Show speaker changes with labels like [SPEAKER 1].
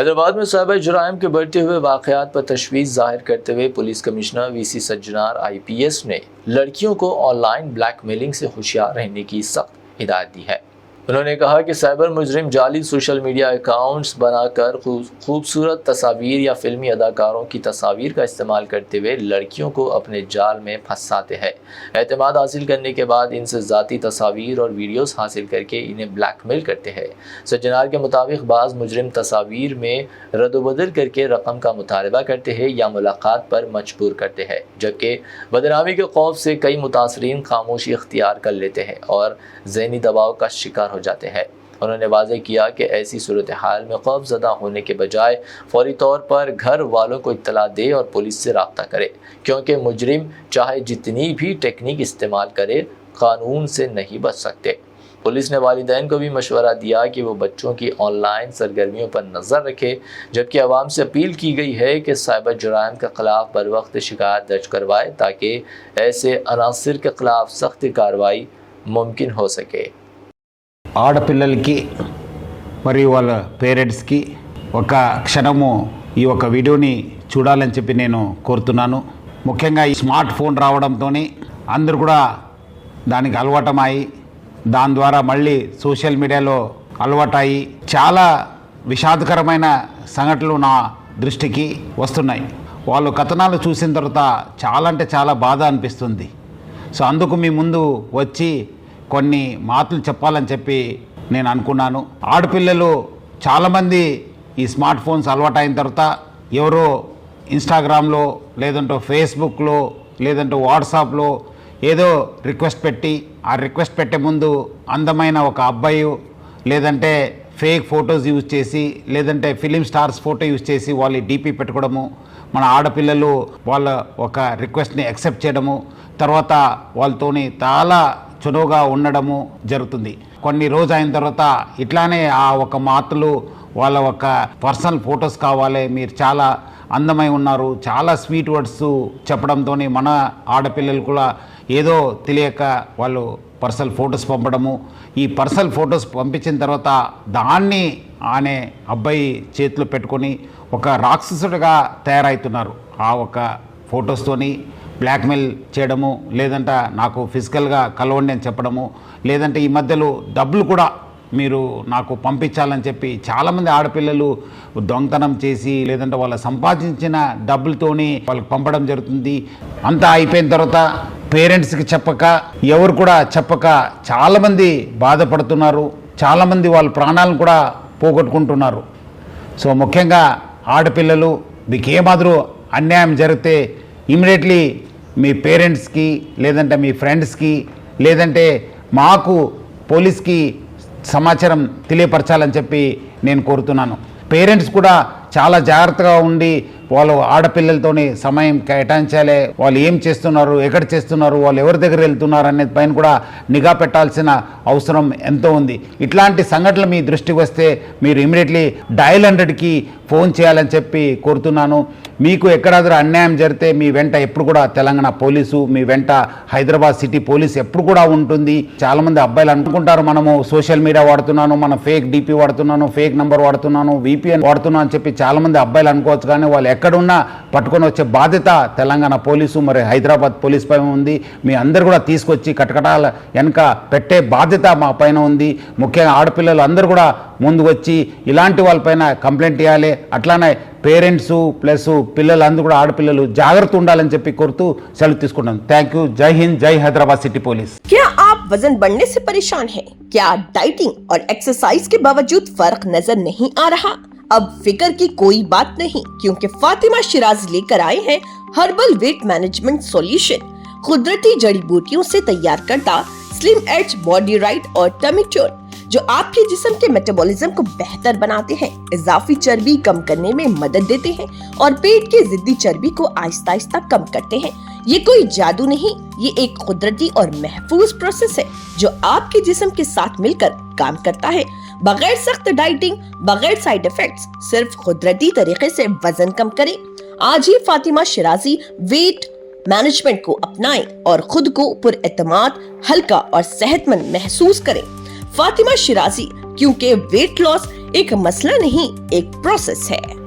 [SPEAKER 1] हैदराबाद में साइबर जुराइम के बढ़ते हुए वाक़यात पर तशवीश जाहिर करते हुए police commissioner VC Sajjanar IPS ने लड़कियों को ऑनलाइन ब्लैकमेलिंग से होशियार रहने की सख्त हिदायत दी है। उन्होंने कहा कि साइबर मुजरिम जाली सोशल मीडिया अकाउंट्स बनाकर खूबसूरत तस्वीर या फिल्मी अदाकारों की तस्वीर का इस्तेमाल करते हुए लड़कियों को अपने जाल में फंसाते हैं। एतमाद हासिल करने के बाद इनसे ज़ाती तस्वीर और वीडियोस हासिल करके इन्हें ब्लैकमेल करते हैं। सज्जनार के मुताबिक बाज़ मुजरिम तस्वीर में रद्दबदल करके रकम का मुतालबा करते हैं या मुलाकात पर मजबूर करते हैं, जबकि बदनामी के खौफ से कई मुतासरीन खामोशी इख्तियार कर लेते हैं और ज़हनी दबाव का शिकार हो जाते हैं। उन्होंने वाज़ेह किया कि ऐसी सूरत हाल में खौफज़दा होने के बजाय फौरी तौर पर घर वालों को इत्तला दे और पुलिस से रब्ता करे, क्योंकि मुजरिम चाहे जितनी भी टेक्निक इस्तेमाल करे कानून से नहीं बच सकते। पुलिस ने वालिदैन को भी मशवरा दिया कि वो बच्चों की ऑनलाइन सरगर्मियों पर नज़र रखे, जबकि आवाम से अपील की गई है कि साइबर जुराइम के ख़िलाफ़ बर वक्त शिकायत दर्ज करवाए ताकि ऐसे अनासिर के ख़िलाफ़ सख्त कार्रवाई मुमकिन हो सके।
[SPEAKER 2] ఆడపిల్లలకి మరియు వాళ్ళ పేరెంట్స్కి ఒక క్షణము ఈ ఒక వీడియోని చూడాలని చెప్పి నేను కోరుతున్నాను. ముఖ్యంగా ఈ స్మార్ట్ ఫోన్ రావడంతోనే అందరూ కూడా దానికి అలవాటమయ్యి దాని ద్వారా మళ్ళీ సోషల్ మీడియాలో అలవాటయ్యి చాలా విషాదకరమైన సంఘటనలు నా దృష్టికి వస్తున్నాయి. వాళ్ళు కథనాలు చూసిన తర్వాత చాలా అంటే చాలా బాధ అనిపిస్తుంది. సో అందుకు మీ ముందు వచ్చి కొన్ని మాటలు చెప్పాలని చెప్పి నేను అనుకున్నాను. ఆడపిల్లలు చాలామంది ఈ స్మార్ట్ ఫోన్స్ అలవాటు అయిన తర్వాత ఎవరో ఇన్స్టాగ్రామ్లో లేదంటే ఫేస్బుక్లో లేదంటే వాట్సాప్లో ఏదో రిక్వెస్ట్ పెట్టి ఆ రిక్వెస్ట్ పెట్టే ముందు అందమైన ఒక అబ్బాయి లేదంటే ఫేక్ ఫొటోస్ యూజ్ చేసి లేదంటే ఫిలిం స్టార్స్ ఫోటో యూజ్ చేసి వాళ్ళు DP పెట్టుకోవడము, మన ఆడపిల్లలు వాళ్ళ ఒక రిక్వెస్ట్ని యాక్సెప్ట్ చేయడము, తర్వాత వాళ్ళతోని చాలా చురువుగా ఉండడము జరుగుతుంది. కొన్ని రోజు అయిన తర్వాత ఇట్లానే ఆ ఒక మాటలు వాళ్ళ ఒక పర్సనల్ ఫొటోస్ కావాలి, మీరు చాలా అందమై ఉన్నారు, చాలా స్వీట్ వర్డ్స్ చెప్పడంతో మన ఆడపిల్లలు కూడా ఏదో తెలియక వాళ్ళు పర్సనల్ ఫొటోస్ పంపడము. ఈ పర్సనల్ ఫొటోస్ పంపించిన తర్వాత దాన్ని ఆనే అబ్బాయి చేతిలో పెట్టుకొని ఒక రాక్షసుడిగా తయారవుతున్నారు. ఆ ఒక ఫొటోస్తోని బ్లాక్మెయిల్ చేయడము, లేదంటే నాకు ఫిజికల్గా కలవండి అని చెప్పడము, లేదంటే ఈ మధ్యలో డబ్బులు కూడా మీరు నాకు పంపించాలని చెప్పి చాలామంది ఆడపిల్లలు దొంగతనం చేసి లేదంటే వాళ్ళ సంపాదించిన డబ్బులతోని వాళ్ళకి పంపడం జరుగుతుంది. అంతా అయిపోయిన తర్వాత పేరెంట్స్కి చెప్పక ఎవరు కూడా చెప్పక చాలామంది బాధపడుతున్నారు, చాలామంది వాళ్ళ ప్రాణాలను కూడా పోగొట్టుకుంటున్నారు. సో ముఖ్యంగా ఆడపిల్లలు మీకు ఏమాదిరూ అన్యాయం జరిగితే ఇమీడియట్లీ మీ పేరెంట్స్కి లేదంటే మీ ఫ్రెండ్స్కి లేదంటే మాకు పోలీస్కి సమాచారం తెలియపరచాలని చెప్పి నేను కోరుతున్నాను. పేరెంట్స్ కూడా చాలా జాగ్రత్తగా ఉండి వాళ్ళు ఆడపిల్లలతోని సమయం కేటాయించాలి. వాళ్ళు ఏం చేస్తున్నారు, ఎక్కడ చేస్తున్నారు, వాళ్ళు ఎవరి దగ్గర వెళ్తున్నారు అనేది పైన కూడా నిఘా పెట్టాల్సిన అవసరం ఎంతో ఉంది. ఇట్లాంటి సంఘటనలు మీ దృష్టికి వస్తే మీరు ఇమీడియట్లీ డయల్ 100కి ఫోన్ చేయాలని చెప్పి కోరుతున్నాను. మీకు ఎక్కడాದರೂ అన్యాయం జరిగితే మీ వెంట ఎప్పుడు కూడా తెలంగాణ పోలీసు, మీ వెంట హైదరాబాద్ సిటీ పోలీసు ఎప్పుడు కూడా ఉంటుంది. చాలామంది అబ్బాయిలు అనుకుంటారు మనము సోషల్ మీడియా వాడుతున్నాను, మన ఫేక్ DP వాడుతున్నాను, ఫేక్ నెంబర్ వాడుతున్నాను, VPN వాడుతున్నాను అని చెప్పి చాలామంది అబ్బాయిలు అనుకోవచ్చు. కానీ వాళ్ళు ఎక్కడున్నా పట్టుకొని వచ్చే బాధ్యత తెలంగాణ పోలీసు మరి హైదరాబాద్ పోలీస్ పైన ఉంది. మీ అందరు కూడా తీసుకొచ్చి కటకటాల వెనక పెట్టే బాధ్యత మా పైన ఉంది. ముఖ్యంగా ఆడపిల్లలు అందరూ కూడా ముందు వచ్చి ఇలాంటి వాళ్ళపైన కంప్లైంట్ ఇవ్వాలి. అట్లానే పేరెంట్స్ ప్లస్ పిల్లలందరూ కూడా ఆడపిల్లలు జాగ్రత్త ఉండాలని చెప్పి కోరుతూ సెలవు తీసుకుంటాను. Thank you. జై హింద్, జై హైదరాబాద్ सिटी पुलिस।
[SPEAKER 3] क्या आप वजन बढ़ने से परेशान हैं? क्या डाइटिंग और एक्सरसाइज के बावजूद फर्क नजर नहीं आ रहा? अब फिक्र की कोई बात नहीं, क्योंकि फातिमा शिराज लेकर आए हैं हर्बल वेट मैनेजमेंट सॉल्यूशन। कुदरती जड़ी बूटियों से तैयार करता स्लिम एज बॉडी राइट और टमी टोन, जो आपके जिस्म के मेटाबॉलिज्म को बेहतर बनाते हैं, इजाफी चर्बी कम करने में मदद देते हैं और पेट की जिद्दी चर्बी को आहिस्ता आहिस्ता कम करते हैं। ये कोई जादू नहीं, ये एक कुदरती और महफूज प्रोसेस है जो आपके जिस्म के साथ मिलकर काम करता है। बगैर सख्त डाइटिंग, बगैर साइड इफेक्ट्स, सिर्फ कुदरती तरीके से वजन कम करें। आज ही फातिमा शिराजी वेट मैनेजमेंट को अपनाएं और खुद को पुरएतमाद, हल्का और सेहतमंद महसूस करें। फातिमा शिराजी, क्योंकि वेट लॉस एक मसला नहीं, एक प्रोसेस है।